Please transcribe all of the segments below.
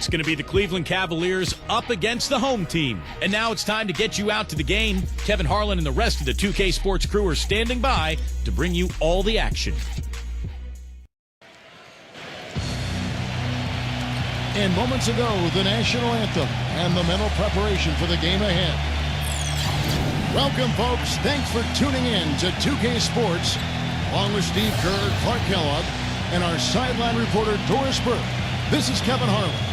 It's going to be the Cleveland Cavaliers up against the home team. And now it's time to get you out to the game. Kevin Harlan and the rest of the 2K Sports crew are standing by to bring you all the action. And moments ago, the national anthem and the mental preparation for the game ahead. Welcome, folks. Thanks for tuning in to 2K Sports, along with Steve Kerr, Clark Kellogg, and our sideline reporter, Doris Burke. This is Kevin Harlan.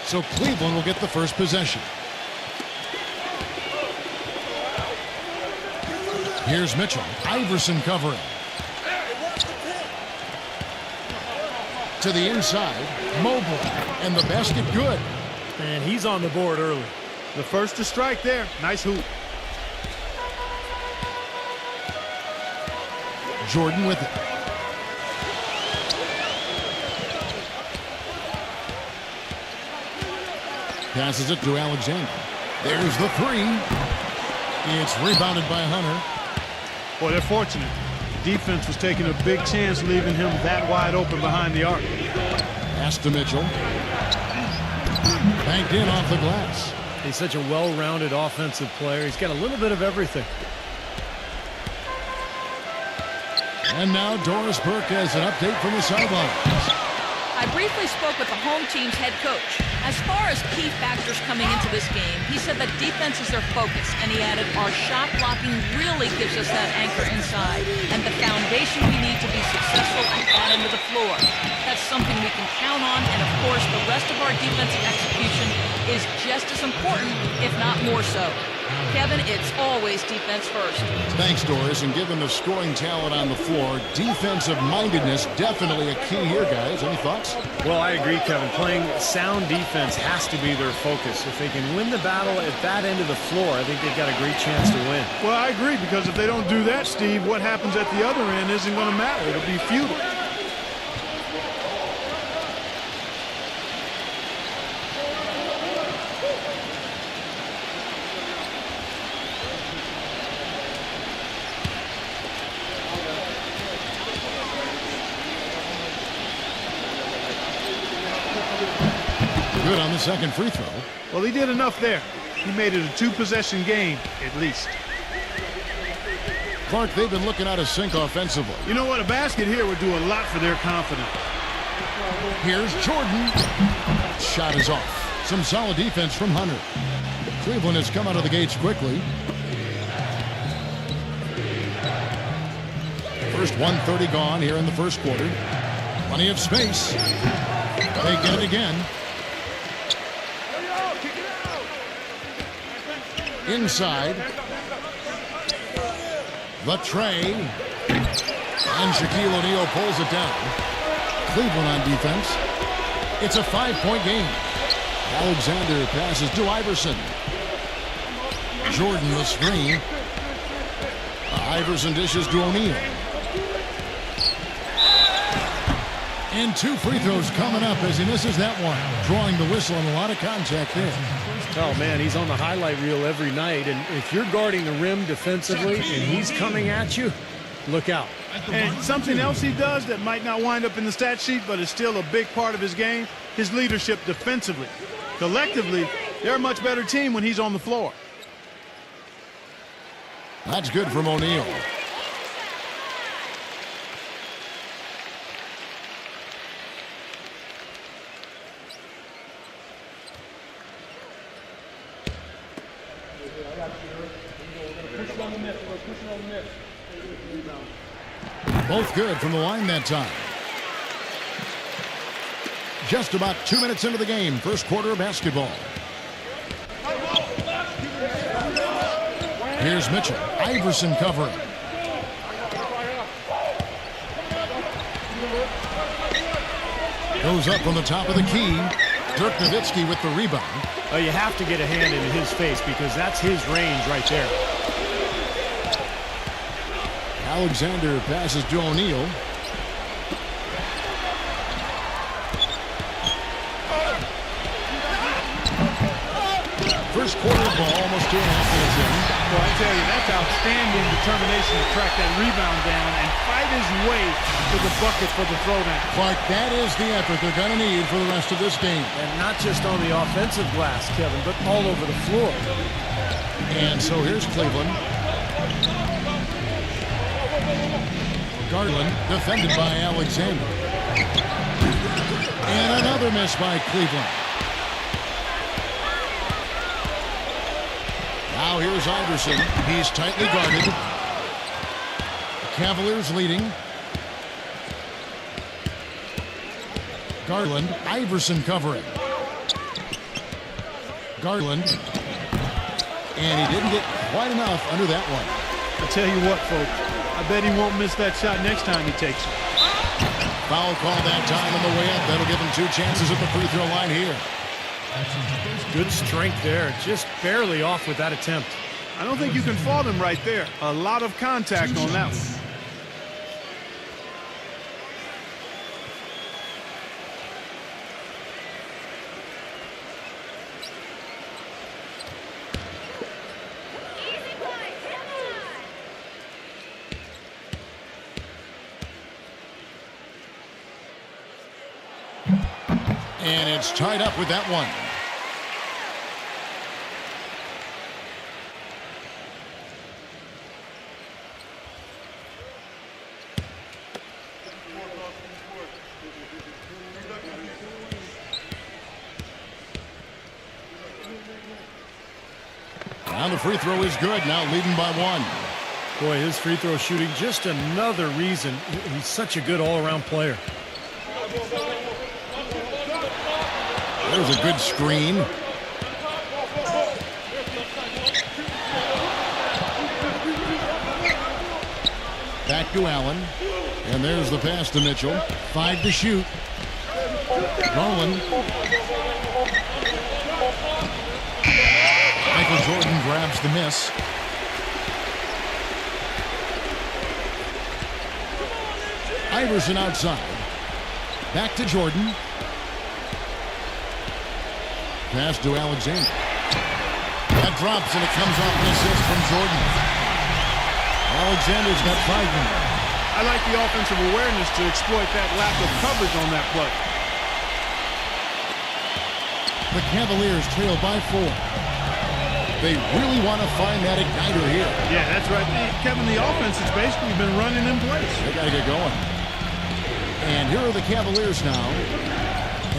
So Cleveland will get the first possession. Here's Mitchell. Iverson covering. To the inside. Mobile. And the basket good. And he's on the board early. The first to strike there. Nice hoop. Jordan with it. Passes it to Alexander. There's the three. It's rebounded by Hunter. Boy, they're fortunate. Defense was taking a big chance leaving him that wide open behind the arc. Pass to Mitchell. Banked in off the glass. He's such a well-rounded offensive player. He's got a little bit of everything. And now Doris Burke has an update from the sidelines. I briefly spoke with the home team's head coach. As far as key factors coming into this game, he said that defense is their focus, and he added, our shot blocking really gives us that anchor inside, and the foundation we need to be successful at that end of the floor. That's something we can count on, and of course, the rest of our defensive execution is just as important, if not more so. Kevin, it's always defense first. Thanks, Doris. And given the scoring talent on the floor, defensive mindedness definitely a key here, guys. Any thoughts? Well, I agree, Kevin. Playing sound defense has to be their focus. If they can win the battle at that end of the floor, I think they've got a great chance to win. Well, I agree, because if they don't do that, Steve, what happens at the other end isn't going to matter. It'll be futile. Good on the second free throw. Well, he did enough there. He made it a two-possession game, at least. Clark, they've been looking out of sync offensively. You know what? A basket here would do a lot for their confidence. Here's Jordan. Shot is off. Some solid defense from Hunter. Cleveland has come out of the gates quickly. First 1:30 gone here in the first quarter. Plenty of space. They get it again. Inside. The tray. And Shaquille O'Neal pulls it down. Cleveland on defense. It's a 5-point game. Alexander passes to Iverson. Jordan the screen. Iverson dishes to O'Neal. And two free throws coming up as he misses that one. Drawing the whistle and a lot of contact there. Oh, man, he's on the highlight reel every night. And if you're guarding the rim defensively and he's coming at you, look out. And something else he does that might not wind up in the stat sheet, but is still a big part of his game, his leadership defensively. Collectively, they're a much better team when he's on the floor. That's good from O'Neal. Both good from the line that time. Just about 2 minutes into the game, first quarter of basketball. Here's Mitchell. Iverson covering. Goes up on the top of the key. Dirk Nowitzki with the rebound. Oh, you have to get a hand into his face because that's his range right there. Alexander passes to O'Neal. First quarter ball, almost 2.5 minutes in. Well, I tell you, that's outstanding determination to track that rebound down and fight his way to the bucket for the throwdown. Clark, that is the effort they're going to need for the rest of this game. And not just on the offensive glass, Kevin, but all over the floor. And so here's Cleveland. Garland defended by Alexander. And another miss by Cleveland. Now here's Iverson. He's tightly guarded. The Cavaliers leading. Garland. Iverson covering. Garland. And he didn't get quite enough under that one. I tell you what, folks, I bet he won't miss that shot next time he takes it. Foul call that time on the way up. That'll give him 2 chances at the free throw line here. Good strength there. Just barely off with that attempt. I don't think you can fault him right there. A lot of contact on that one. And it's tied up with that one. Now the free throw is good. Now leading by 1. Boy, his free throw shooting, just another reason he's such a good all-around player. There's a good screen. Back to Allen. And there's the pass to Mitchell. 5 to shoot. Garland. Michael Jordan grabs the miss. Iverson outside. Back to Jordan. Pass to Alexander. That drops and it comes off an assist from Jordan. Alexander's got 5 in there. I like the offensive awareness to exploit that lack of coverage on that play. The Cavaliers trail by 4. They really want to find that igniter here. Yeah, that's right. Kevin, the offense has basically been running in place. They got to get going. And here are the Cavaliers now.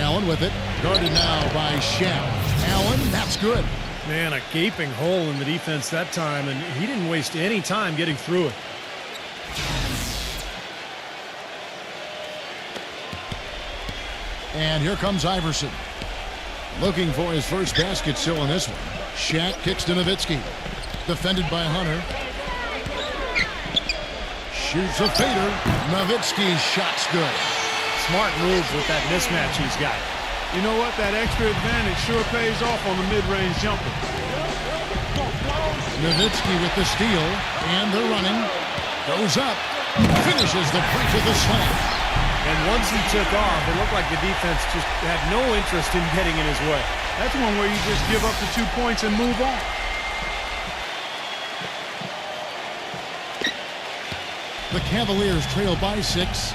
Allen with it. Guarded now by Shaq. Allen, that's good. Man, a gaping hole in the defense that time, and he didn't waste any time getting through it. And here comes Iverson. Looking for his first basket still in this one. Shaq kicks to Nowitzki. Defended by Hunter. Shoots a fader. Nowitzki's shot's good. Smart moves with that mismatch he's got. You know what? That extra advantage sure pays off on the mid-range jumper. Nowitzki with the steal. And they're running. Goes up. Finishes the break with a slam. And once he took off, it looked like the defense just had no interest in getting in his way. That's one where you just give up the 2 points and move on. The Cavaliers trail by 6.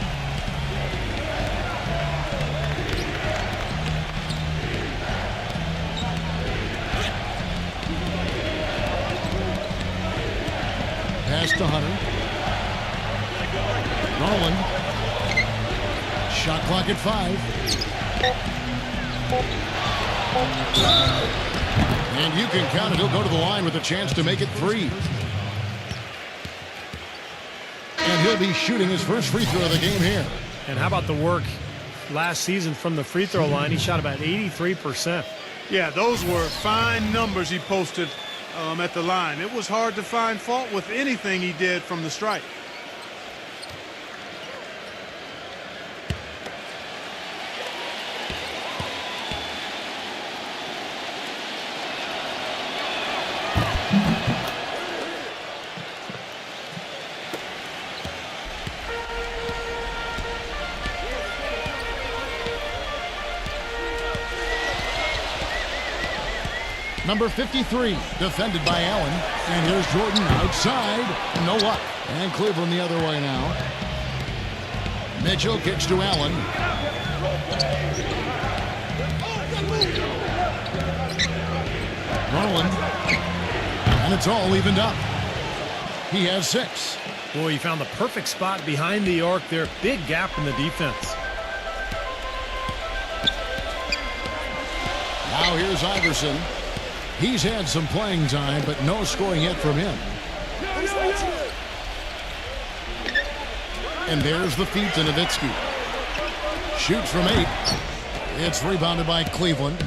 Pass to Hunter. Garland. Shot clock at 5. And you can count it. He'll go to the line with a chance to make it 3. And he'll be shooting his first free throw of the game here. And how about the work last season from the free throw line? He shot about 83%. Yeah, those were fine numbers he posted at the line. It was hard to find fault with anything he did from the stripe. Number 53, defended by Allen. And here's Jordan outside. No luck. And Cleveland the other way now. Mitchell kicks to Allen. Garland. And it's all evened up. He has 6. Boy, he found the perfect spot behind the arc there. Big gap in the defense. Now here's Iverson. He's had some playing time, but no scoring yet from him. And there's the feed to Nowitzki. Shoots from 8. It's rebounded by Cleveland.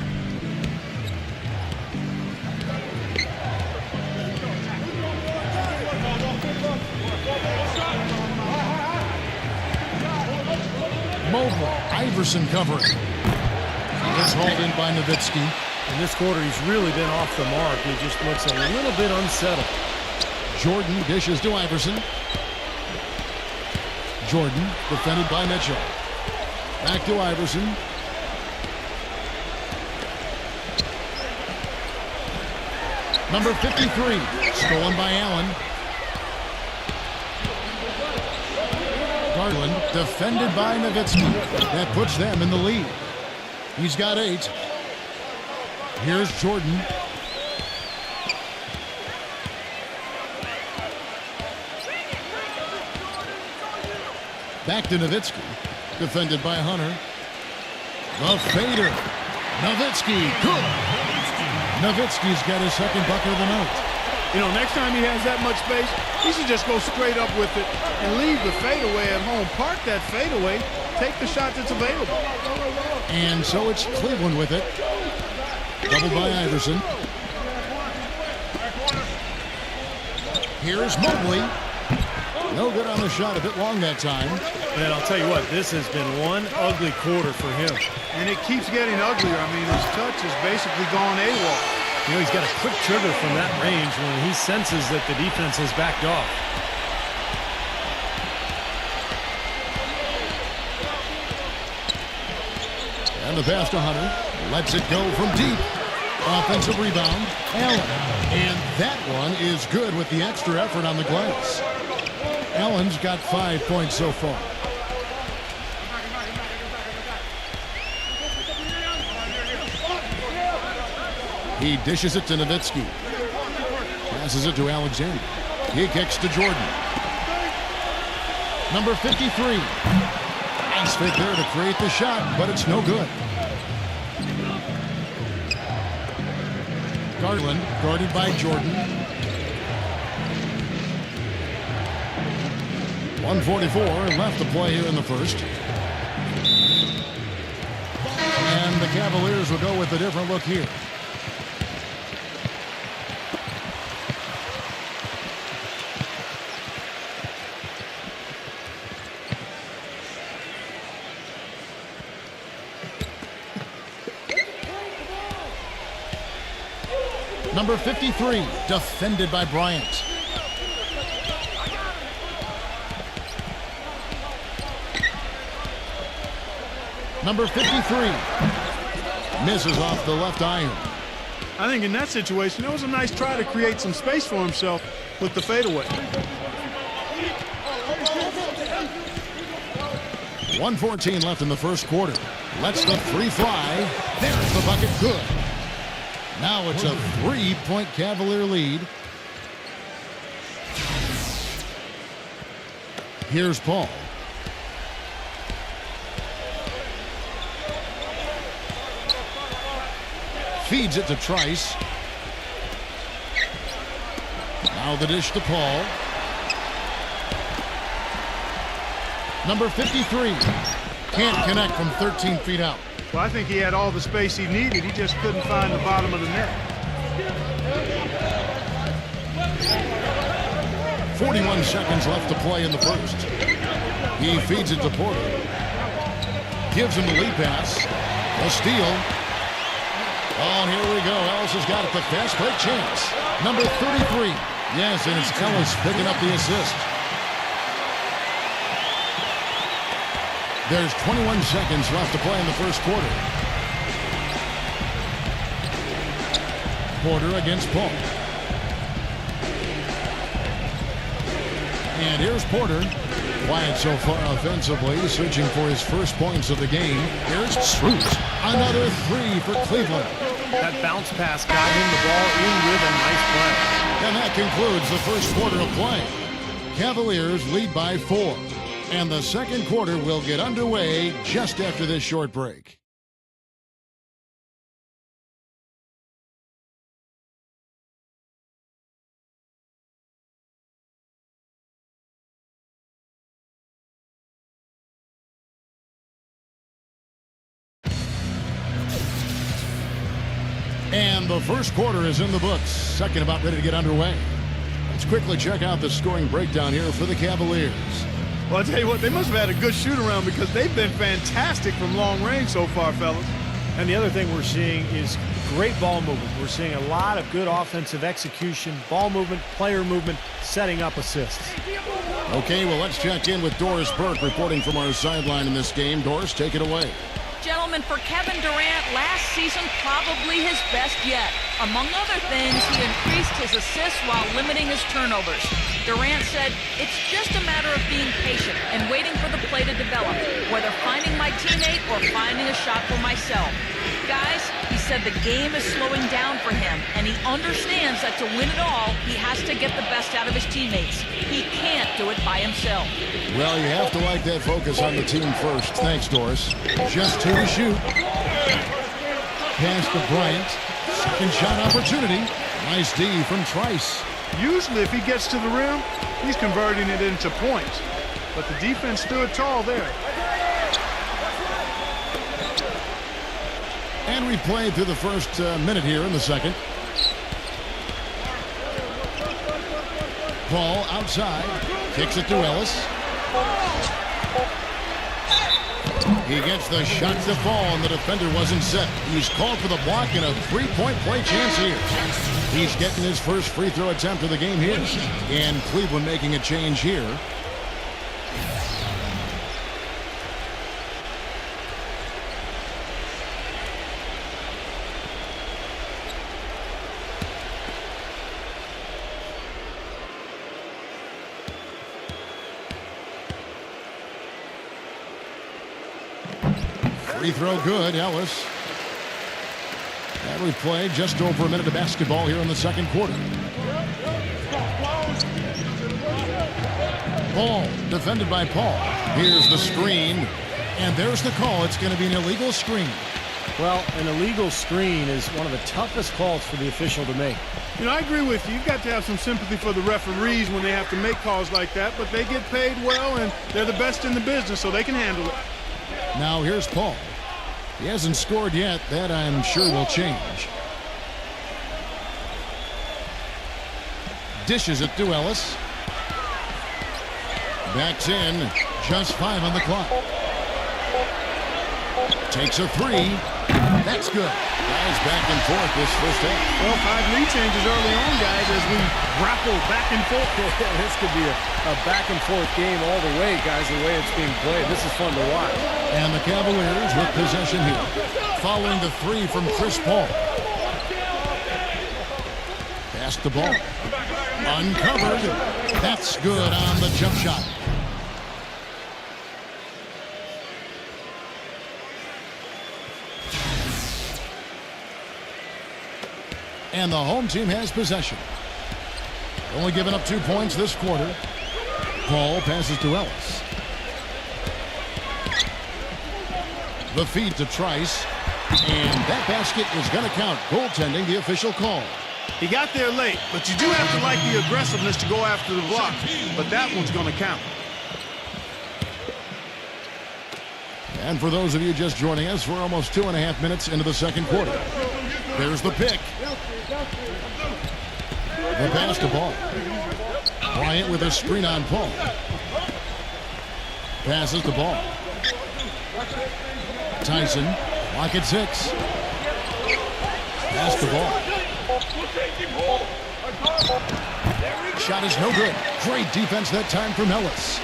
Mobley, Iverson covering. It's hauled in by Nowitzki. In this quarter, he's really been off the mark. He just looks a little bit unsettled. Jordan dishes to Iverson. Jordan defended by Mitchell. Back to Iverson. Number 53, stolen by Allen. Garland defended by Nowitzki. That puts them in the lead. He's got 8. Here's Jordan. Back to Nowitzki. Defended by Hunter. The fader. Nowitzki. Good. Nowitzki's got his second bucket of the night. You know, next time he has that much space, he should just go straight up with it and leave the fadeaway at home. Park that fadeaway. Take the shot that's available. And so it's Cleveland with it. Doubled by Iverson. Here's Mobley. No good on the shot. A bit long that time. And I'll tell you what, this has been one ugly quarter for him. And it keeps getting uglier. I mean, his touch has basically gone AWOL. You know, he's got a quick trigger from that range when he senses that the defense has backed off. And the pass to Hunter. Lets it go from deep. Offensive rebound. Allen. And that one is good with the extra effort on the glass. Allen's got 5 points so far. He dishes it to Nowitzki. Passes it to Alexander. He kicks to Jordan. Number 53. Nice fit there to create the shot, but it's no good. Garland guarded by Jordan. 1:44 left to play here in the first. And the Cavaliers will go with a different look here. Number 53, defended by Bryant. Number 53 misses off the left iron. I think in that situation, it was a nice try to create some space for himself with the fadeaway. 1:14 left in the first quarter. Lets the three fly. There's the bucket. Good. Now it's a 3-point Cavalier lead. Here's Paul. Feeds it to Trice. Now the dish to Paul. Number 53. Can't connect from 13 feet out. Well, I think he had all the space he needed. He just couldn't find the bottom of the net. 41 seconds left to play in the first. He feeds it to Porter. Gives him the lead pass. A steal. Oh, here we go. Ellis has got it. The fast break chance. Number 33. Yes, and it's Ellis picking up the assist. There's 21 seconds left to play in the first quarter. Porter against Paul. And here's Porter. Quiet so far offensively, searching for his first points of the game. Here's Seushiro. Another three for Cleveland. That bounce pass got him the ball in rhythm. Nice play. And that concludes the first quarter of play. Cavaliers lead by 4. And the second quarter will get underway just after this short break. And the first quarter is in the books. Second about ready to get underway. Let's quickly check out the scoring breakdown here for the Cavaliers. Well, I'll tell you what, they must have had a good shoot-around because they've been fantastic from long range so far, fellas. And the other thing we're seeing is great ball movement. We're seeing a lot of good offensive execution, ball movement, player movement, setting up assists. Okay, well, let's check in with Doris Burke reporting from our sideline in this game. Doris, take it away. Gentlemen, for Kevin Durant, last season probably his best yet. Among other things, he increased his assists while limiting his turnovers. Durant said, "It's just a matter of being patient and waiting for the play to develop, whether finding my teammate or finding a shot for myself." Guys, he said the game is slowing down for him, and he understands that to win it all, he has to get the best out of his teammates. He can't do it by himself. Well, you have to like that focus on the team first. Thanks, Doris. Just 2 to shoot. Pass to Bryant. Second shot opportunity. Nice D from Trice. Usually, if he gets to the rim, he's converting it into points. But the defense stood tall there. And we played through the first minute here in the second. Paul outside. Kicks it to Ellis. He gets the shot to fall, and the defender wasn't set. He's called for the block and a 3-point play chance here. He's getting his first free throw attempt of the game here. And Cleveland making a change here. Free throw good, Ellis. And we've played just over a minute of basketball here in the second quarter. Ball defended by Paul. Here's the screen. And there's the call. It's going to be an illegal screen. Well, an illegal screen is one of the toughest calls for the official to make. You know, I agree with you. You've got to have some sympathy for the referees when they have to make calls like that, but they get paid well, and they're the best in the business, so they can handle it. Now here's Paul. He hasn't scored yet. That I'm sure will change. Dishes it to Ellis. Backs in. Just 5 on the clock. Takes a 3. That's good. Guys back and forth this first half. Well, 5 lead changes early on, guys, as we grapple back and forth. This could be a back and forth game all the way, guys, the way it's being played. This is fun to watch. And the Cavaliers with possession here. Following the 3 from Chris Paul. Pass the ball. Uncovered. That's good on the jump shot. And the home team has possession. Only giving up 2 points this quarter. Paul passes to Ellis. The feed to Trice. And that basket is going to count. Goaltending, the official call. He got there late, but you do have to like the aggressiveness to go after the block. But that one's going to count. And for those of you just joining us, we're almost 2.5 minutes into the second quarter. There's the pick. The pass to Ball. Bryant with a screen on Paul. Passes the ball. Tyson, lock at 6. Pass the ball. Shot is no good. Great defense that time from Ellis.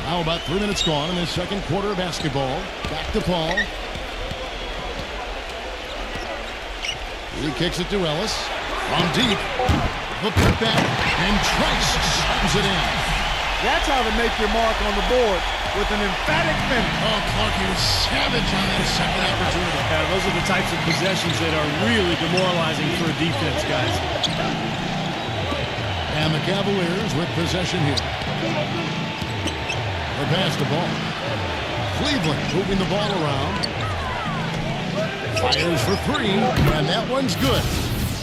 Now about 3 minutes gone in the second quarter of basketball. Back to Paul. He kicks it to Ellis. From deep. The putback. And Trice slams it in. That's how to make your mark on the board, with an emphatic finish. Oh, Clark, he was savage on that second opportunity. Yeah, those are the types of possessions that are really demoralizing for a defense, guys. And the Cavaliers with possession here. They pass the ball. Cleveland moving the ball around. Fires for 3, and that one's good.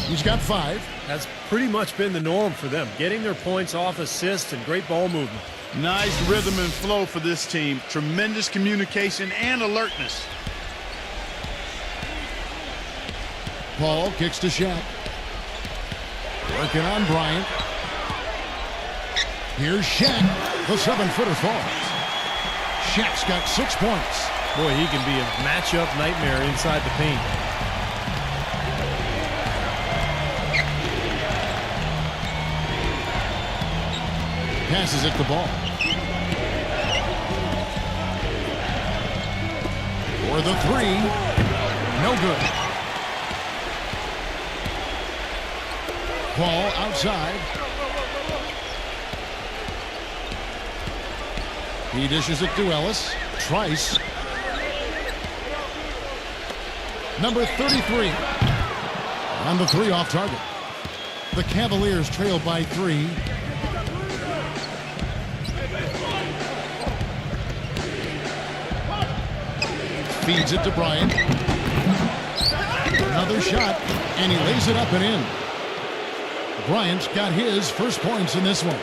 He's got 5. That's pretty much been the norm for them, getting their points off assists and great ball movement. Nice rhythm and flow for this team. Tremendous communication and alertness. Paul kicks to Shaq. Working on Bryant. Here's Shaq. The 7-footer falls. Shaq's got 6 points. Boy, he can be a matchup nightmare inside the paint. Passes it the ball. For the 3. No good. Paul outside. He dishes it to Ellis. Trice. Number 33. On the 3 off target. The Cavaliers trail by 3. Feeds it to Bryant. Another shot, and he lays it up and in. Bryant's got his first points in this one.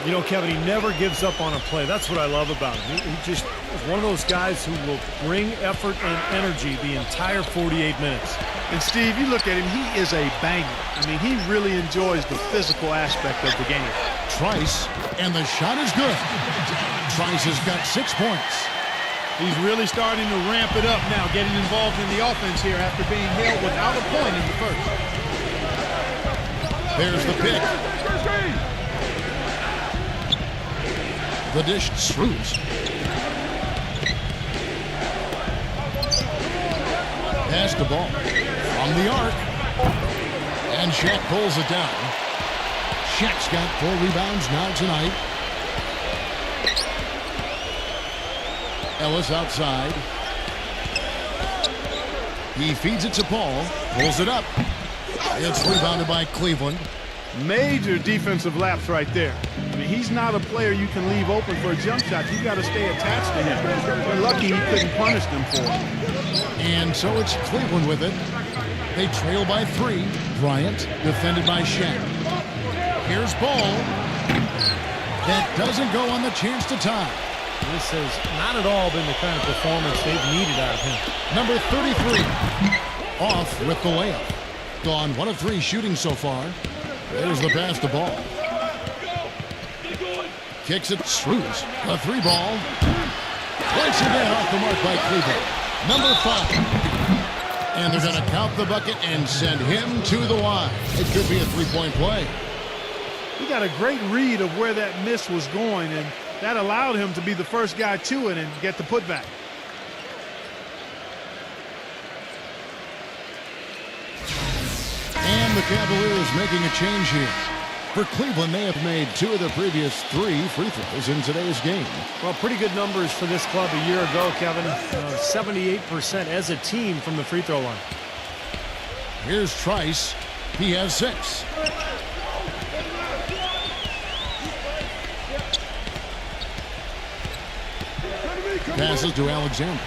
You know, Kevin, he never gives up on a play. That's what I love about him. He just is one of those guys who will bring effort and energy the entire 48 minutes. And Steve, you look at him, he is a banger. I mean, he really enjoys the physical aspect of the game. Trice, and the shot is good. Trice has got 6 points. He's really starting to ramp it up now, getting involved in the offense here after being held without a point in the first. There's the pick. The dish to Seushiro. Pass the ball from the arc. And Shaq pulls it down. Shaq's got 4 rebounds now tonight. Ellis outside. He feeds it to Paul. Pulls it up. It's rebounded by Cleveland. Major defensive lapse right there. I mean, he's not a player you can leave open for a jump shot. You got to stay attached to him. They're lucky he couldn't punish them for it. And so it's Cleveland with it. They trail by 3. Bryant defended by Shaq. Here's Ball. That doesn't go on the chance to tie. This has not at all been the kind of performance they've needed out of him. Number 33. Off with the layup. Gone 1 of 3 shooting so far. There's the pass to Ball. Kicks it, Seushiro. A 3 ball. Once again off the mark by Cleveland. Number 5. And they're going to count the bucket and send him to the line. It could be a 3-point play. He got a great read of where that miss was going, and that allowed him to be the first guy to it and get the putback. And the Cavaliers making a change here. For Cleveland, they have made 2 of the previous 3 free throws in today's game. Well, pretty good numbers for this club a year ago, Kevin. 78% as a team from the free throw line. Here's Trice. He has 6. Passes to Alexander.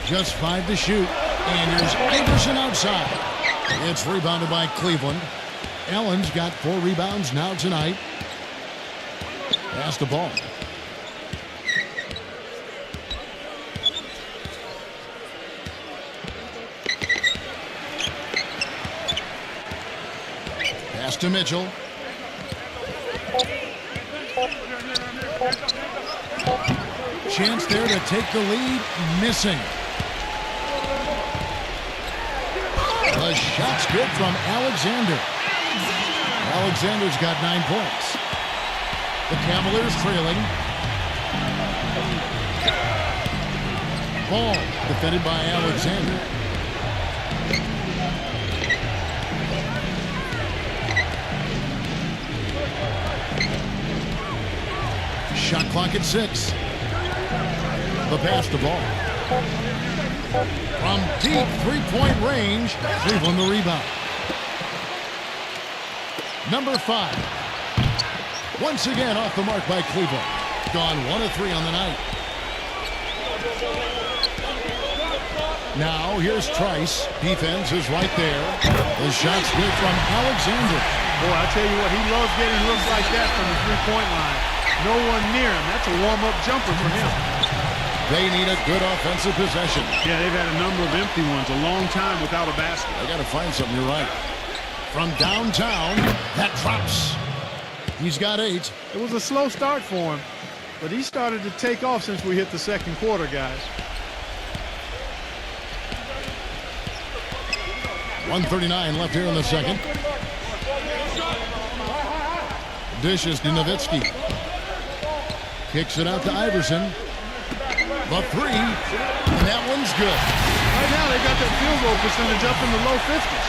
Just 5 to shoot. And here's Iverson outside. It's rebounded by Cleveland. Allen's got 4 rebounds now tonight. Pass the ball. Pass to Mitchell. Chance there to take the lead. Missing. The shot's good from Alexander. Alexander's got 9 points. The Cavaliers trailing. Ball defended by Alexander. Shot clock at 6. The pass to ball. From deep three-point range, Cleveland the rebound. Number 5. Once again off the mark by Cleveland. Gone 1 of 3 on the night. Now here's Trice. Defense is right there. The shot's good from Alexander. Boy, I tell you what, he loves getting looks like that from the three-point line. No one near him. That's a warm-up jumper for him. They need a good offensive possession. Yeah, they've had a number of empty ones, a long time without a basket. They got to find something, you're right. From downtown, that drops. He's got 8. It was a slow start for him, but he started to take off since we hit the second quarter, guys. 1:39 left here in the second. Dishes to Nowitzki. Kicks it out to Iverson. The 3, and that one's good. Right now, they got that field goal percentage up in the low 50s.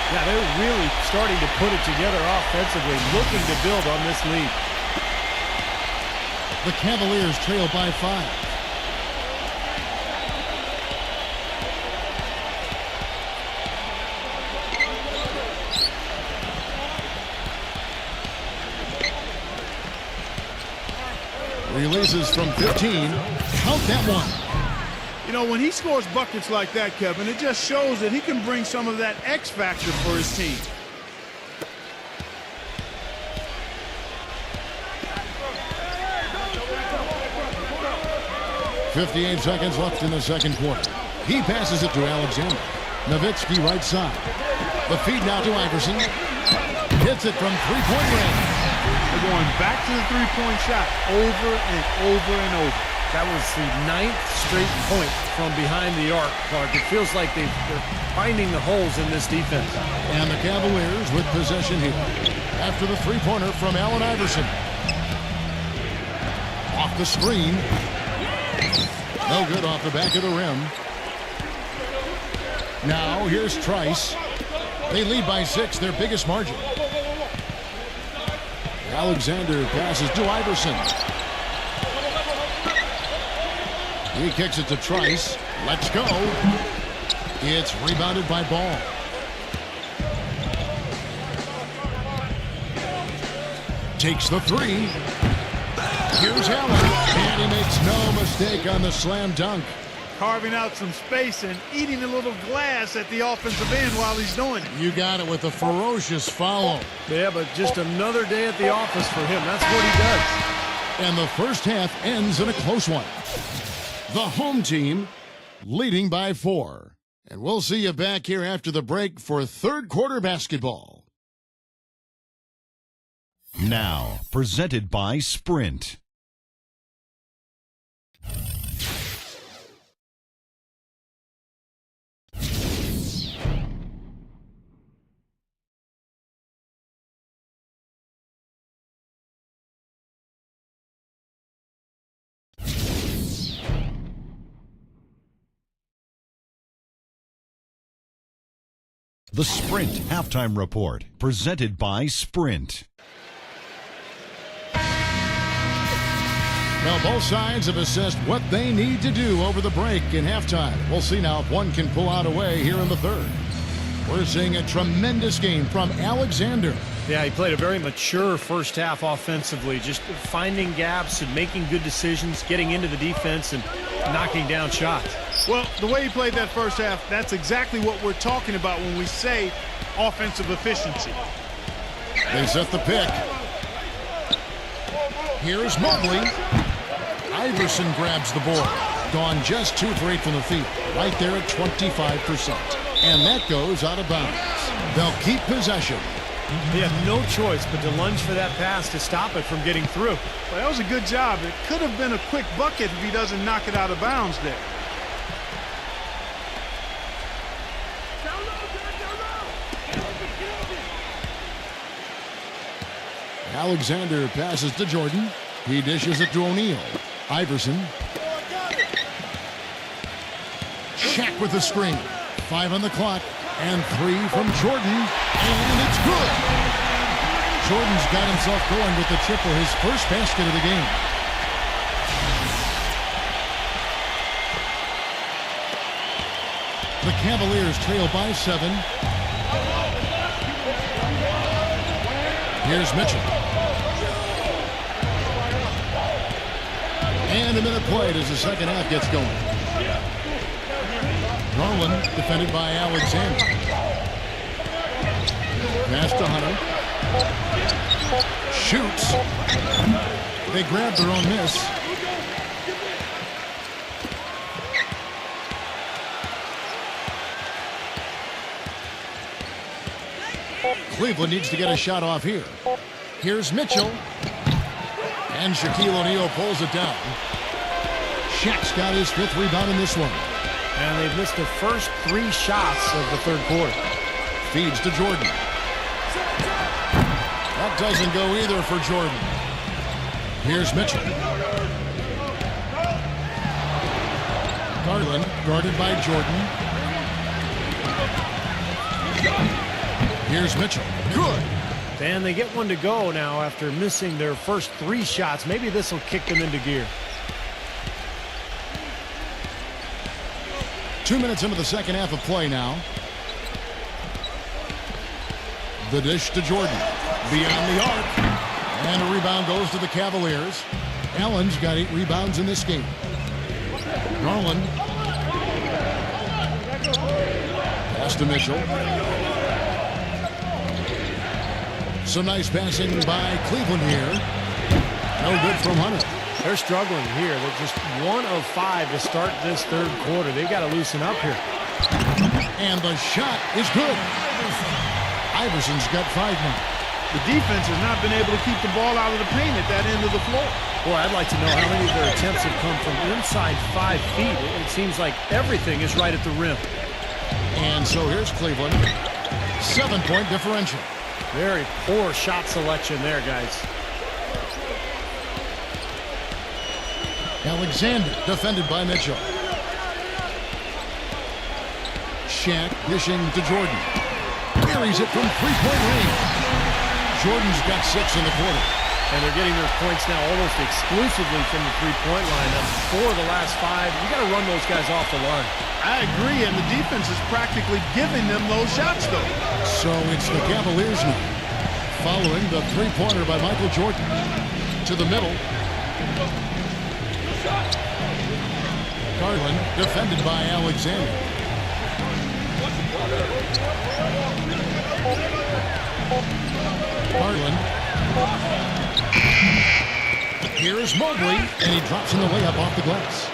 Yeah, they're really starting to put it together offensively, looking to build on this lead. The Cavaliers trail by 5. Releases from 15. Count that one. You know, when he scores buckets like that, Kevin, it just shows that he can bring some of that X factor for his team. 58 seconds left in the second quarter. He passes it to Alexander. Nowitzki right side. The feed now to Iverson. Hits it from three-point range. They're going back to the three-point shot over and over and over. That was the 9th straight point from behind the arc, Clark. It feels like they're finding the holes in this defense. And the Cavaliers with possession here. After the three-pointer from Allen Iverson. Off the screen. No good off the back of the rim. Now here's Trice. They lead by 6, their biggest margin. Alexander passes to Iverson. He kicks it to Trice. Let's go. It's rebounded by Ball. Takes the 3. Here's Allen. And he makes no mistake on the slam dunk. Carving out some space and eating a little glass at the offensive end while he's doing it. You got it with a ferocious follow. Yeah, but just another day at the office for him. That's what he does. And the first half ends in a close one. The home team leading by 4. And we'll see you back here after the break for third quarter basketball. Now, presented by Sprint. The Sprint Halftime Report, presented by Sprint. Well, both sides have assessed what they need to do over the break in halftime. We'll see now if one can pull out a way here in the third. We're seeing a tremendous game from Alexander. Yeah, he played a very mature first half offensively, just finding gaps and making good decisions, getting into the defense and knocking down shots. Well, the way he played that first half, that's exactly what we're talking about when we say offensive efficiency. They set the pick. Here's Mobley. Iverson grabs the ball. Gone just 2 for 8 from the field. Right there at 25%. And that goes out of bounds. They'll keep possession. They have no choice but to lunge for that pass to stop it from getting through. Well, that was a good job. It could have been a quick bucket if he doesn't knock it out of bounds there. Alexander passes to Jordan. He dishes it to O'Neal. Iverson. Shaq with the screen. 5 on the clock. And 3 from Jordan. And it's good. Jordan's got himself going with the triple, his first basket of the game. The Cavaliers trail by 7. Here's Mitchell. And a minute played as the second half gets going. Garland defended by Alexander. Pass to Hunter. Shoots. They grab their own miss. Cleveland needs to get a shot off here. Here's Mitchell. And Shaquille O'Neal pulls it down. Shaq's got his 5th rebound in this one. And they've missed the first 3 shots of the third quarter. Feeds to Jordan. That doesn't go either for Jordan. Here's Mitchell. Garland guarded by Jordan. Here's Mitchell. Good. And they get one to go now after missing their first 3 shots. Maybe this will kick them into gear. 2 minutes into the second half of play now. The dish to Jordan. Beyond the arc. And a rebound goes to the Cavaliers. Allen's got 8 rebounds in this game. Garland. Pass to Mitchell. Some nice passing by Cleveland here. No good from Hunter. They're struggling here. They're just 1 of 5 to start this third quarter. They've got to loosen up here. And the shot is good. Iverson's got 5 now. The defense has not been able to keep the ball out of the paint at that end of the floor. Boy, I'd like to know how many of their attempts have come from inside 5 feet. It seems like everything is right at the rim. And so here's Cleveland. 7-point differential. Very poor shot selection there, guys. Alexander defended by Mitchell. Shaq dishing to Jordan. Buries it from 3-point range. Jordan's got 6 in the quarter. And they're getting their points now almost exclusively from the 3-point line. That's 4 of the last 5. You got to run those guys off the line. I agree, and the defense is practically giving them those shots, though. So it's the Cavaliers now. Following the 3-pointer by Michael Jordan. To the middle. Garland defended by Alexander. Garland. Here's Mobley, and he drops in the layup off the glass.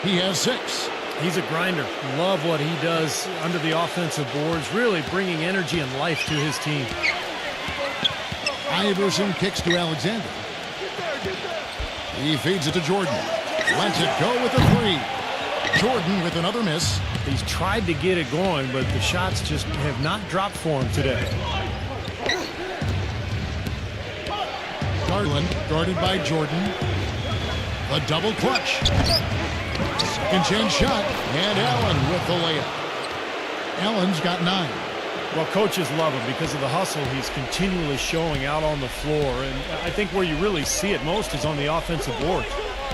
He has 6. He's a grinder. Love what he does under the offensive boards, really bringing energy and life to his team. Iverson kicks to Alexander. He feeds it to Jordan. Lets it go with a 3. Jordan with another miss. He's tried to get it going, but the shots just have not dropped for him today. Garland guarded by Jordan. A double clutch. Second chance shot. And Allen with the layup. Allen's got 9. Well, coaches love him because of the hustle he's continually showing out on the floor. And I think where you really see it most is on the offensive board.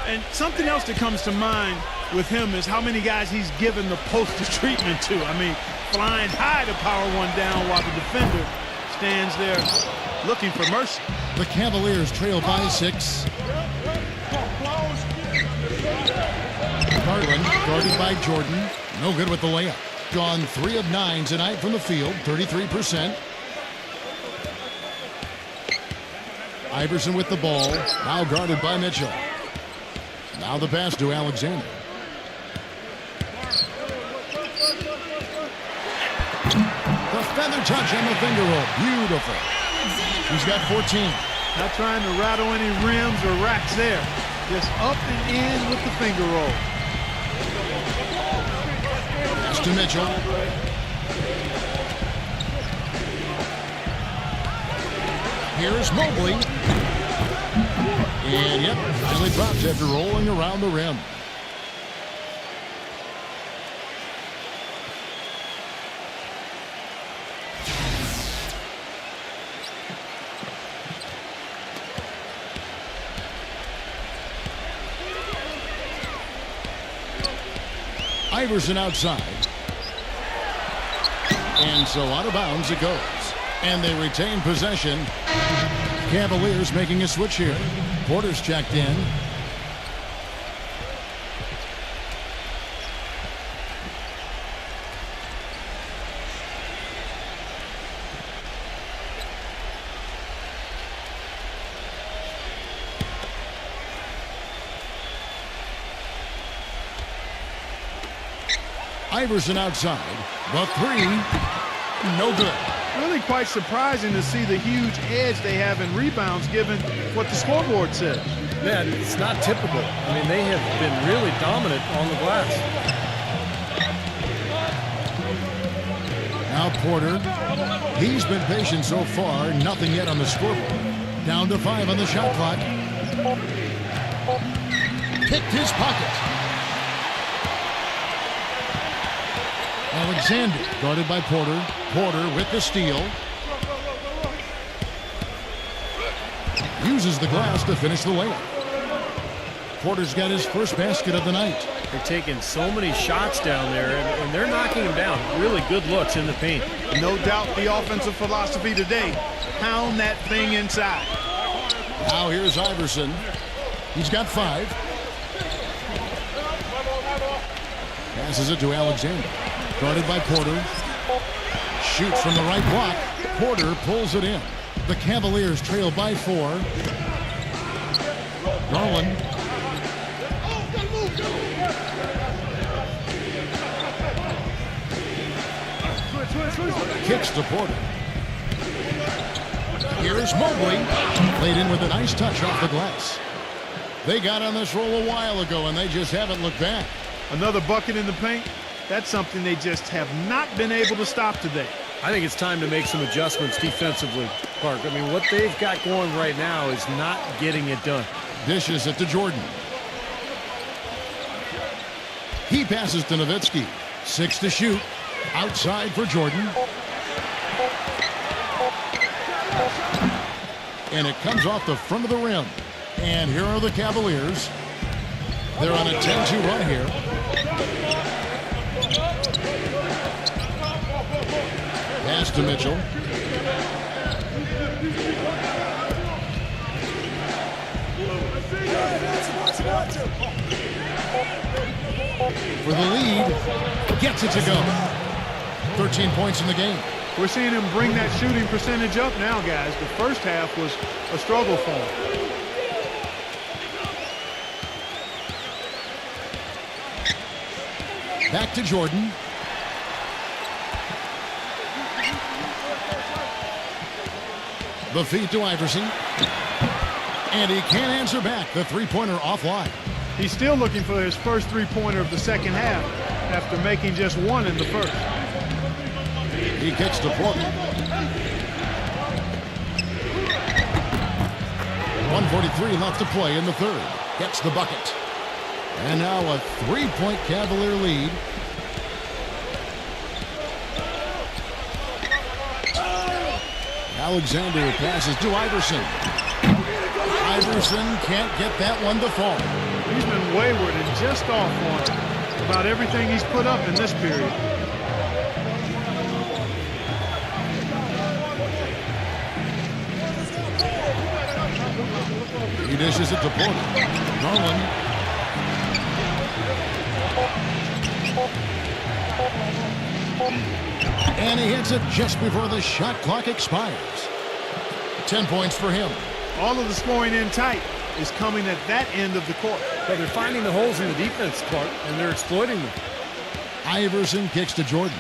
And something else that comes to mind with him is how many guys he's given the poster treatment to. I mean, flying high to power one down while the defender stands there looking for mercy. The Cavaliers trail by 6. Garland guarded by Jordan. No good with the layup. Gone 3 of 9 tonight from the field, 33%. Iverson with the ball, now guarded by Mitchell. Now the pass to Alexander. The feather touch on the finger roll. Beautiful. He's got 14. Not trying to rattle any rims or racks there. Just up and in with the finger roll. Pass to Mitchell. Here's Mobley. And yep, finally drops after rolling around the rim. Iverson outside. And so out of bounds it goes. And they retain possession. Cavaliers making a switch here. Porter's checked in. Iverson outside. The 3. No good. Really quite surprising to see the huge edge they have in rebounds given what the scoreboard says. Yeah, it's not typical. I mean, they have been really dominant on the glass. Now Porter. He's been patient so far. Nothing yet on the scoreboard. Down to 5 on the shot clock. Picked his pocket. Alexander guarded by Porter. Porter with the steal. Uses the glass to finish the layup. Porter's got his first basket of the night. They're taking so many shots down there, and they're knocking them down. Really good looks in the paint. No doubt the offensive philosophy today. Pound that thing inside. Now here's Iverson. He's got 5. Passes it to Alexander. Guarded by Porter. Shoots from the right block. Porter pulls it in. The Cavaliers trail by 4. Garland. Kicks to Porter. Here's Mobley. Played in with a nice touch off the glass. They got on this roll a while ago, and they just haven't looked back. Another bucket in the paint. That's something they just have not been able to stop today. I think it's time to make some adjustments defensively, Clark. I mean, what they've got going right now is not getting it done. Dishes it to Jordan. He passes to Nowitzki. 6 to shoot. Outside for Jordan. And it comes off the front of the rim. And here are the Cavaliers. They're on a 10-2 run here. Pass to Mitchell. For the lead. Gets it to go. 13 points in the game. We're seeing him bring that shooting percentage up now, guys. The first half was a struggle for him. Back to Jordan. The feed to Iverson. And he can't answer back. The three-pointer offline. He's still looking for his first three-pointer of the second half after making just one in the first. He kicks to Porter. 1:43 left to play in the third. Gets the bucket. And now a three-point Cavalier lead. Alexander passes to Iverson. Iverson can't get that one to fall. He's been wayward and just off on about everything he's put up in this period. He dishes it to Porter. Garland. And he hits it just before the shot clock expires. 10 points for him. All of the scoring in tight is coming at that end of the court. But they're finding the holes in the defense, Clark, and they're exploiting them. Iverson kicks to Jordan.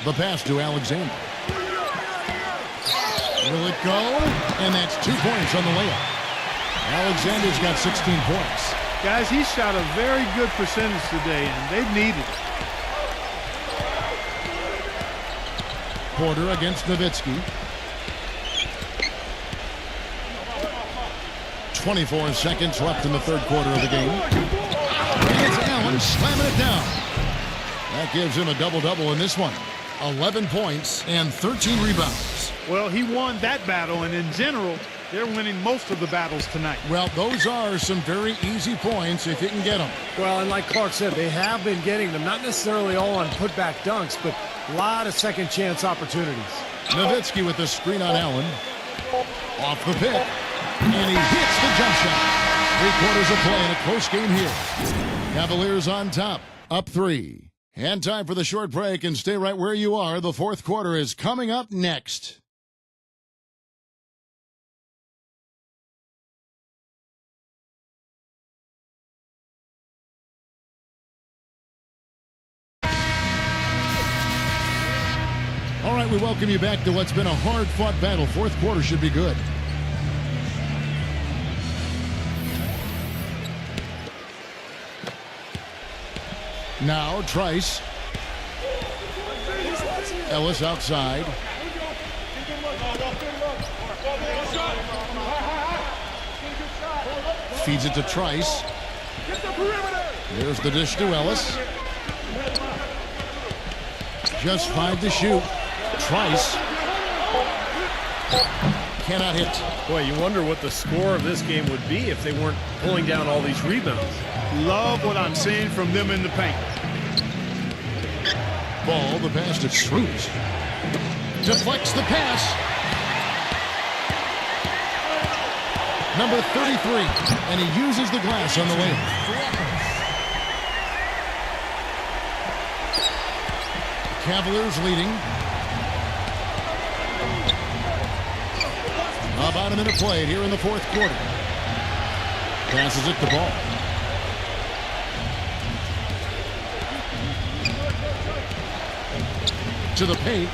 The pass to Alexander. Will it go? And that's 2 points on the layup. Alexander's got 16 points. Guys, he shot a very good percentage today, and they need it. Porter against Nowitzki. 24 seconds left in the third quarter of the game. And it's Allen slamming it down. That gives him a double-double in this one. 11 points and 13 rebounds. Well, he won that battle, and in general, they're winning most of the battles tonight. Well, those are some very easy points if you can get them. Well, and like Clark said, they have been getting them, not necessarily all on putback dunks, but a lot of second chance opportunities. Nowitzki with the screen on Allen. Off the pick. And he hits the jump shot. 3 quarters of play in a close game here. Cavaliers on top, up 3. And time for the short break, and stay right where you are. The fourth quarter is coming up next. All right, we welcome you back to what's been a hard-fought battle. Fourth quarter should be good. Now, Trice. Ellis outside. Feeds it to Trice. There's the dish to Ellis. Just 5 to shoot. Trice cannot hit. Boy, you wonder what the score of this game would be if they weren't pulling down all these rebounds. Love what I'm seeing from them in the paint. Ball, the pass to Struz. Deflects the pass. Number 33, and he uses the glass on the layup. Cavaliers leading. About a minute played here in the fourth quarter. Passes it to Ball. To the paint.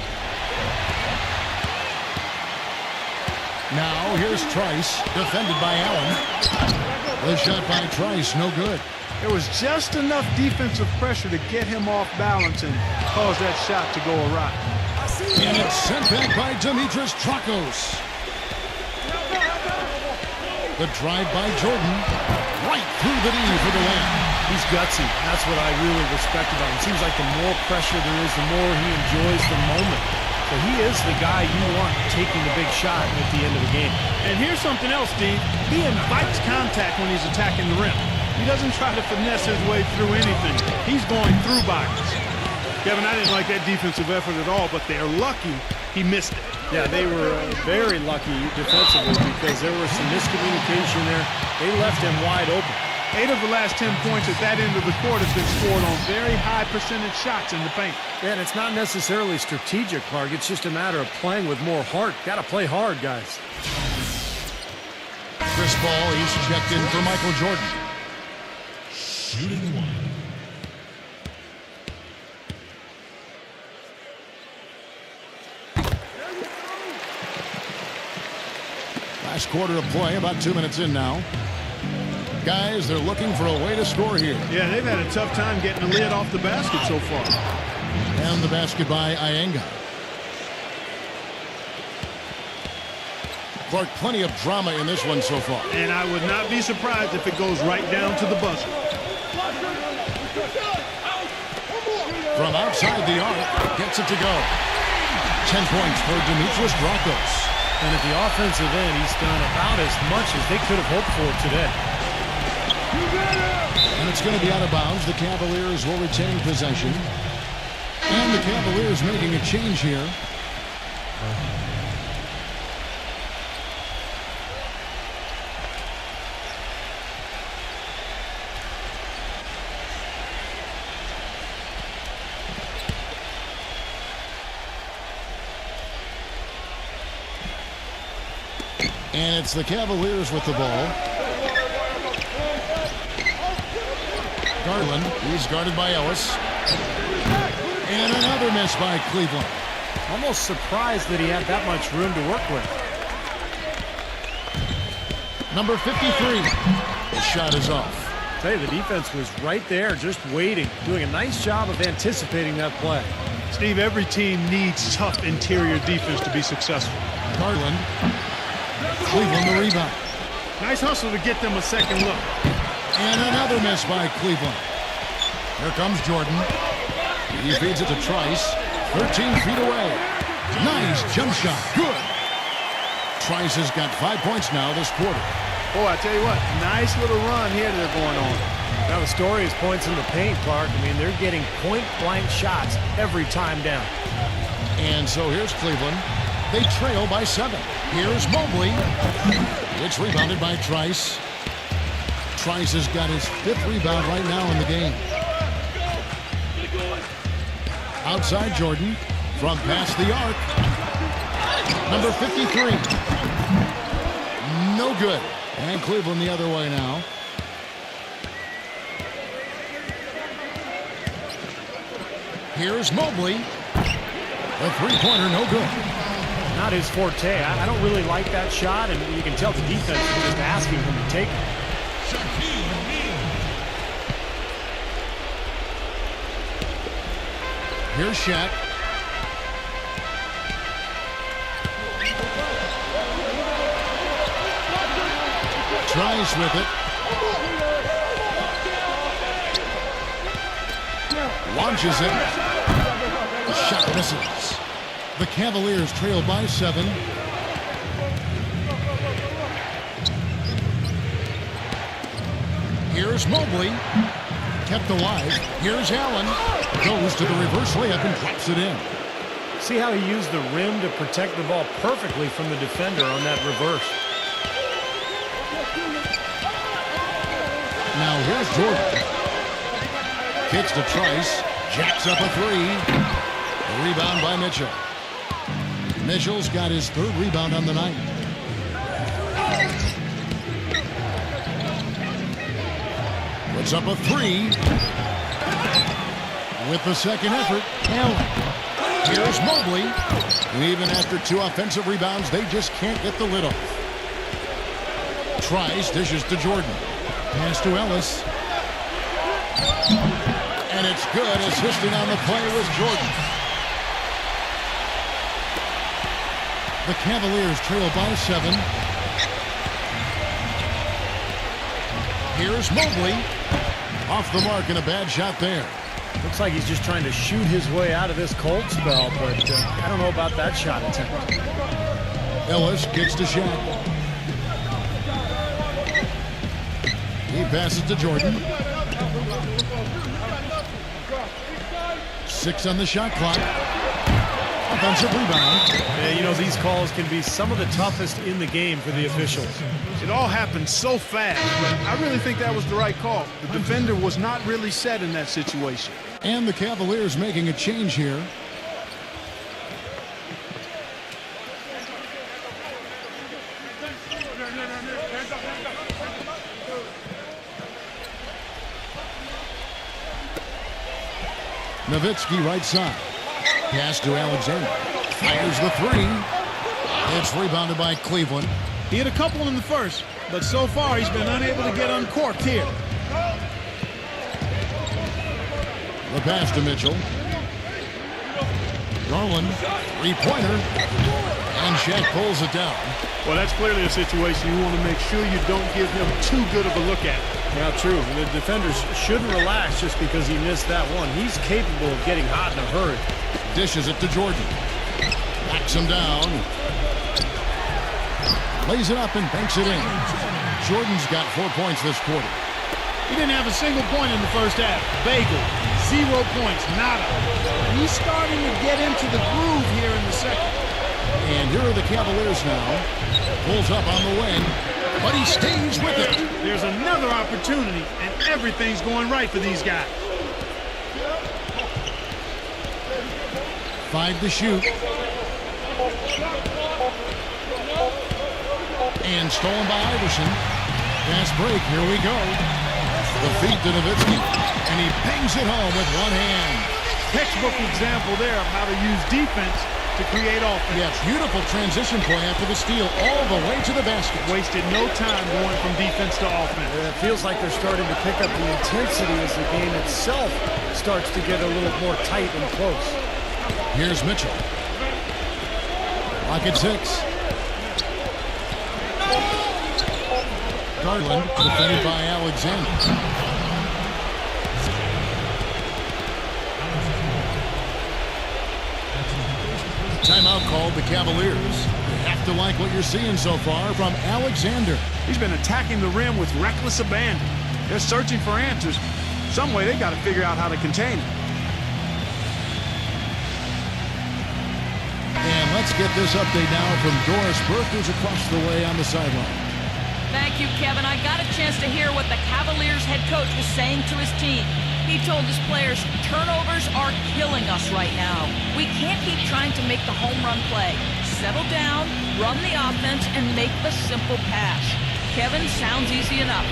Now here's Trice, defended by Allen. The shot by Trice, no good. There was just enough defensive pressure to get him off balance and cause that shot to go awry. And it's sent back by Dimitris Trakos. The drive by Jordan, right through the knee for the win. He's gutsy. That's what I really respect about him. Seems like the more pressure there is, the more he enjoys the moment. So he is the guy you want taking the big shot at the end of the game. And here's something else, Steve. He invites contact when he's attacking the rim. He doesn't try to finesse his way through anything. He's going through bodies. Kevin, I didn't like that defensive effort at all, but they're lucky he missed it. Yeah, they were very lucky defensively because there was some miscommunication there. They left him wide open. 8 of the last 10 points at that end of the court has been scored on very high percentage shots in the paint. Yeah, and it's not necessarily strategic, Clark. It's just a matter of playing with more heart. Got to play hard, guys. Chris Paul, he's checked in for Michael Jordan. Shooting one. Last quarter of play, about 2 minutes in now. Guys, they're looking for a way to score here. Yeah, they've had a tough time getting the lid off the basket so far. And the basket by Iyenga. Clark, plenty of drama in this one so far. And I would not be surprised if it goes right down to the buzzer. From outside the arc, gets it to go. 10 points for Nitrous Global. And at the offensive end, he's done about as much as they could have hoped for today. And it's going to be out of bounds. The Cavaliers will retain possession. And the Cavaliers making a change here. And it's the Cavaliers with the ball. Garland, he's guarded by Ellis. And another miss by Cleveland. Almost surprised that he had that much room to work with. Number 53. The shot is off. I tell you, the defense was right there, just waiting, doing a nice job of anticipating that play. Steve, every team needs tough interior defense to be successful. Garland. Cleveland the rebound. Nice hustle to get them a second look. And another miss by Cleveland. Here comes Jordan. He feeds it to Trice. 13 feet away. Nice jump shot. Good. Trice has got 5 points now this quarter. Boy, I tell you what, nice little run here that they're going on. Now the story is points in the paint, Clark. I mean, they're getting point-blank shots every time down. And so here's Cleveland. They trail by 7. Here's Mobley. It's rebounded by Trice. Trice has got his 5th rebound right now in the game. Outside Jordan from past the arc. Number 53. No good. And Cleveland the other way now. Here's Mobley. The three-pointer no good. Not his forte. I don't really like that shot, and you can tell the defense is just asking him to take it. Here's Shaq. Tries with it. Launches it. The shot misses. The Cavaliers trail by 7. Here's Mobley. Kept alive. Here's Allen. Goes to the reverse layup and drops it in. See how he used the rim to protect the ball perfectly from the defender on that reverse. Now here's Jordan. Kicks to Trice. Jacks up a 3. Rebound by Mitchell. Mitchell's got his 3rd rebound on the night. Puts up a 3. With the second effort, Allen. Here's Mobley. And even after 2 offensive rebounds, they just can't get the lid off. Trice dishes to Jordan. Pass to Ellis. And it's good. Assisting on the play was Jordan. The Cavaliers trail by 7. Here's Mobley. Off the mark and a bad shot there. Looks like he's just trying to shoot his way out of this cold spell, but I don't know about that shot attempt. Ellis kicks to Shaq. He passes to Jordan. 6 on the shot clock. Offensive rebound. Yeah, you know, these calls can be some of the toughest in the game for the officials. It all happened so fast, but I really think that was the right call. The defender was not really set in that situation. And the Cavaliers making a change here. Nowitzki right side. Pass to Alexander. Fires the 3. It's rebounded by Cleveland. He hit a couple in the first, but so far he's been unable to get uncorked here. The pass to Mitchell. Garland, 3-pointer. And Shaq pulls it down. Well, that's clearly a situation you want to make sure you don't give him too good of a look at. Yeah, true. The defenders shouldn't relax just because he missed that one. He's capable of getting hot in a hurry. Dishes it to Jordan. Backs him down. Lays it up and banks it in. Jordan's got 4 points this quarter. He didn't have a single point in the first half. Bagel, 0 points, nada. He's starting to get into the groove here in the second. And here are the Cavaliers now. Pulls up on the wing, but he stays with it. There's another opportunity, and everything's going right for these guys. 5 to shoot. And stolen by Iverson. Fast break, here we go. The feed to Nowitzki, and he bangs it home with one hand. Textbook example there of how to use defense to create offense. Yeah, beautiful transition play after the steal all the way to the basket. Wasted no time going from defense to offense. It feels like they're starting to pick up the intensity as the game itself starts to get a little more tight and close. Here's Mitchell. Lock at 6. Garland defended by Alexander. Timeout called the Cavaliers. You have to like what you're seeing so far from Alexander. He's been attacking the rim with reckless abandon. They're searching for answers. Some way they got to figure out how to contain him. And let's get this update now from Doris Burke, who's across the way on the sideline. Thank you, Kevin. I got a chance to hear what the Cavaliers head coach was saying to his team. He told his players, turnovers are killing us right now. We can't keep trying to make the home run play. Settle down, run the offense, and make the simple pass. Kevin, sounds easy enough.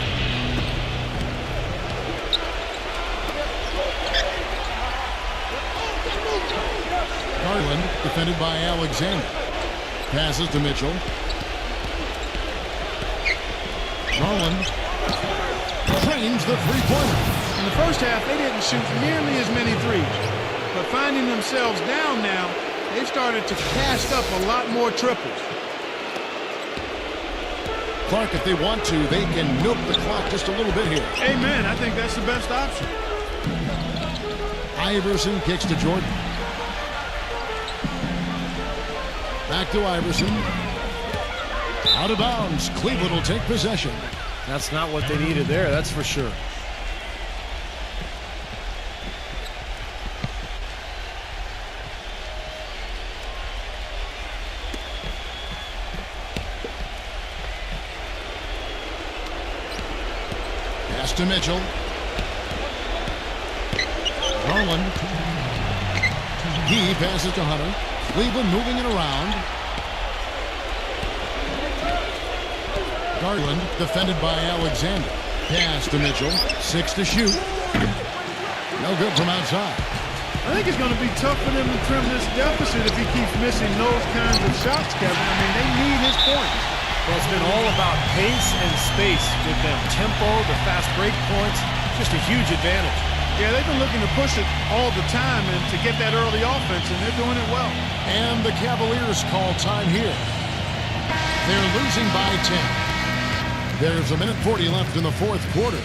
Garland defended by Alexander. Passes to Mitchell. Garland trains the three-pointer. In the first half, they didn't shoot nearly as many threes. But finding themselves down now, they've started to cast up a lot more triples. Clark, if they want to, they can milk the clock just a little bit here. Amen. I think that's the best option. Iverson kicks to Jordan. Back to Iverson. Out of bounds. Cleveland will take possession. That's not what they needed there, that's for sure. Pass to Mitchell. Garland. He passes to Hunter. Cleveland moving it around. Garland defended by Alexander. Pass to Mitchell. 6 to shoot. No good from outside. I think it's going to be tough for them to trim this deficit if he keeps missing those kinds of shots, Kevin. I mean, they need his points. Well, it's been all about pace and space with them. Tempo, the fast break points, just a huge advantage. Yeah, they've been looking to push it all the time and to get that early offense, and they're doing it well. And the Cavaliers call time here. They're losing by 10. There's 1:40 left in the fourth quarter.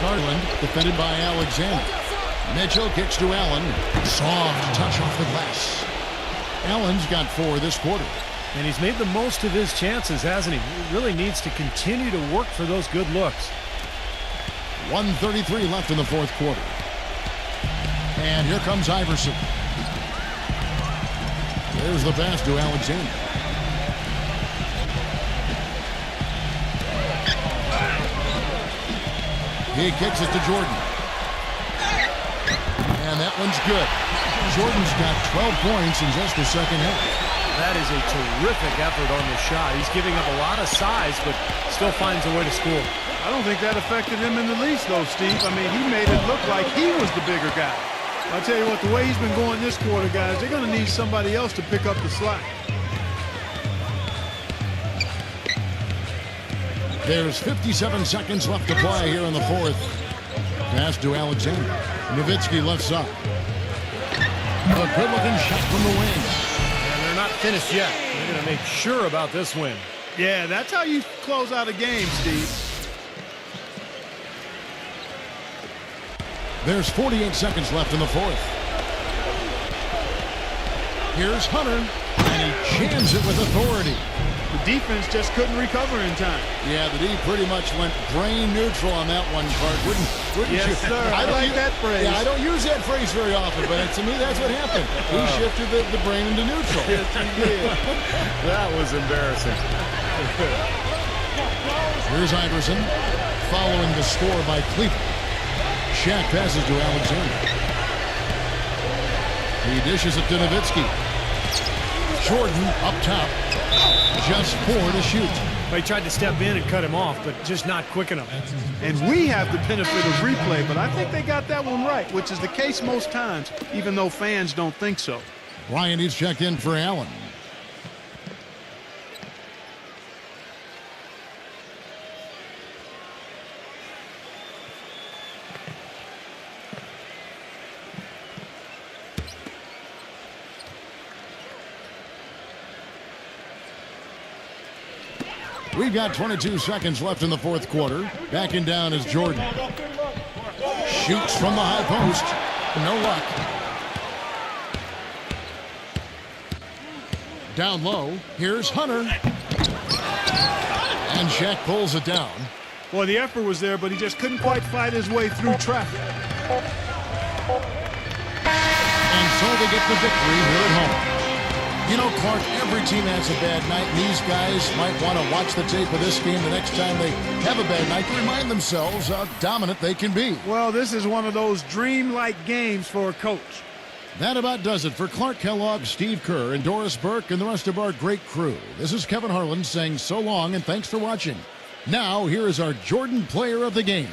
Garland defended by Alexander. Mitchell kicks to Allen. Soft touch off the glass. Allen's got 4 this quarter. And he's made the most of his chances, hasn't he? He really needs to continue to work for those good looks. 1:33 left in the fourth quarter. And here comes Iverson. There's the pass to Alexander. He kicks it to Jordan. And that one's good. Jordan's got 12 points in just the second half. That is a terrific effort on the shot. He's giving up a lot of size, but still finds a way to score. I don't think that affected him in the least, though, Steve. I mean, he made it look like he was the bigger guy. I'll tell you what, the way he's been going this quarter, guys, they're going to need somebody else to pick up the slack. There's 57 seconds left to play here in the fourth. Pass to Alexander. Nowitzki left side. A good-looking shot from the wing. And they're not finished yet. They're going to make sure about this win. Yeah, that's how you close out a game, Steve. There's 48 seconds left in the fourth. Here's Hunter, and he jams it with authority. The defense just couldn't recover in time. Yeah, the D pretty much went brain neutral on that one part, wouldn't Yes, you? sir. I like that phrase. Yeah, I don't use that phrase very often, but to me, that's what happened. He shifted the brain into neutral. Yes, he did. That was embarrassing. Here's Iverson, following the score by Cleveland. Shaq passes to Alexander. He dishes it to Nowitzki. Jordan up top. Just 4 to shoot. They tried to step in and cut him off, but just not quick enough. And we have the benefit of replay, but I think they got that one right, which is the case most times, even though fans don't think so. Ryan is checked in for Allen. We've got 22 seconds left in the fourth quarter. Backing down is Jordan. Shoots from the high post. No luck. Down low. Here's Hunter. And Shaq pulls it down. Well, the effort was there, but he just couldn't quite fight his way through traffic. And so they get the victory here at home. You know, Clark, every team has a bad night, and these guys might want to watch the tape of this game the next time they have a bad night to remind themselves how dominant they can be. Well, this is one of those dreamlike games for a coach. That about does it for Clark Kellogg, Steve Kerr, and Doris Burke, and the rest of our great crew. This is Kevin Harlan saying so long and thanks for watching. Now, here is our Jordan Player of the Game.